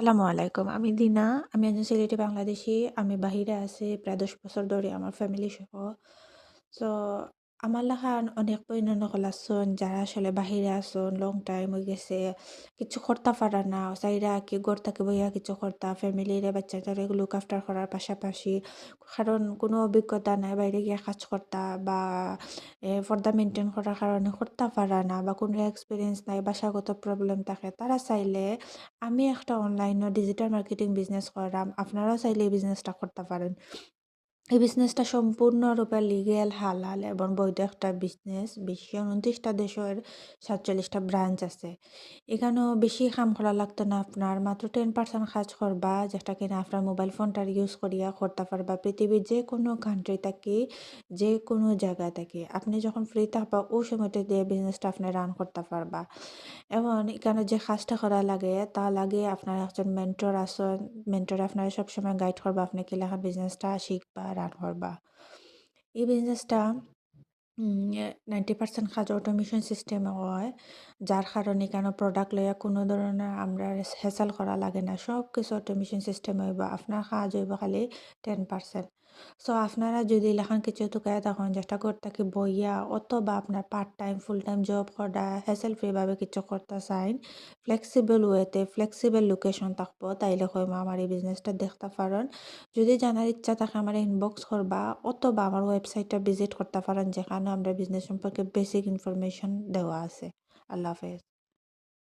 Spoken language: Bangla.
আসসালামু আলাইকুম। আমি দিনা। আমি একজন সিলেটি বাংলাদেশী। আমি বাহিরে আছি প্রায় ১০ বছর ধরে আমার ফ্যামিলি সহ। সো আমার লাহান অনেক বইননকল আছুন যারা আসলে বাহিরে আছুন লং টাইম হয়ে গেছে। কিছু করতে পারে না। চাইরা কি ঘর থেকে বইয়া কিছু করতা, ফ্যামিলিরে বাচ্চাটারে লুক আফটার করার পাশাপাশি কারণ কোনো অভিজ্ঞতা নাই বাইরে গিয়ে কাজ করতা বা পর্দা মেইনটেইন করার কারণে করতে পারে না বা কোনো এক্সপেরিয়েন্স নাই, বাসাগত প্রবলেম থাকে। তারা চাইলে আমি একটা অনলাইনে ডিজিটাল মার্কেটিং বিজনেস করাম। আপনারাও চাইলে এই বিজনেসটা করতে পারেন। এই বিজনেসটা সম্পূর্ণরূপে লিগ্যাল, হালাল এবং বৈধ একটা বিজনেস। বিশ্বের ২৯ টা দেশের ৪৭ টা ব্রাঞ্চ আছে। এখানেও বেশি কাম করা লাগতো না আপনার। মাত্র 10% কাজ করবা, যেটা কিনা আপনার মোবাইল ফোনটার ইউজ করিয়া করতে পারবা। পৃথিবীর যেকোনো কান্ট্রি থাকি, যেকোনো জায়গা থেকে। আপনি যখন ফ্রি থাকবা, ওই সময়টা দিয়ে বিজনেসটা আপনি রান করতে পারবা। এবং এখানে যে কাজটা করা লাগে, তা লাগে আপনার একজন মেন্টর আছেন। মেন্টর আপনারা সবসময় গাইড করবা, আপনি কিলাখান বিজনেসটা শিখবা, রান করবা। এই বিজনেসটা 90% কাজ অটোমেশন সিস্টেমে হয়। যার কারণে কেন প্রোডাক্ট লইয়া কোনো ধরনের আমরা হ্যাসেল করা লাগে না। সবকিছু অটোমেশন সিস্টেমে হইব। আপনার কাজ হইব খালি 10%। সো আপনারা যদি এলাখান কিছু টুকাইয়া থাকুন যেটা করতে কি বইয়া অথবা আপনার part time, full time job করা হ্যাসেল ফ্রি ভাবে কিছু করতে চাইন, ফ্লেক্সিবল ওয়েতে, ফ্লেক্সিবল লোকেশন থাকবো, তাইলে কইমা আমার এই বিজনেসটা দেখতে পারেন। যদি জানার ইচ্ছা থাকে আমার ইনবক্স করবা অথবা আমার ওয়েবসাইটটা ভিজিট করতে পারেন যেখানে আমরা বিজনেস সম্পর্কে বেসিক ইনফরমেশন দেওয়া আছে। আল্লাহ হাফেজ।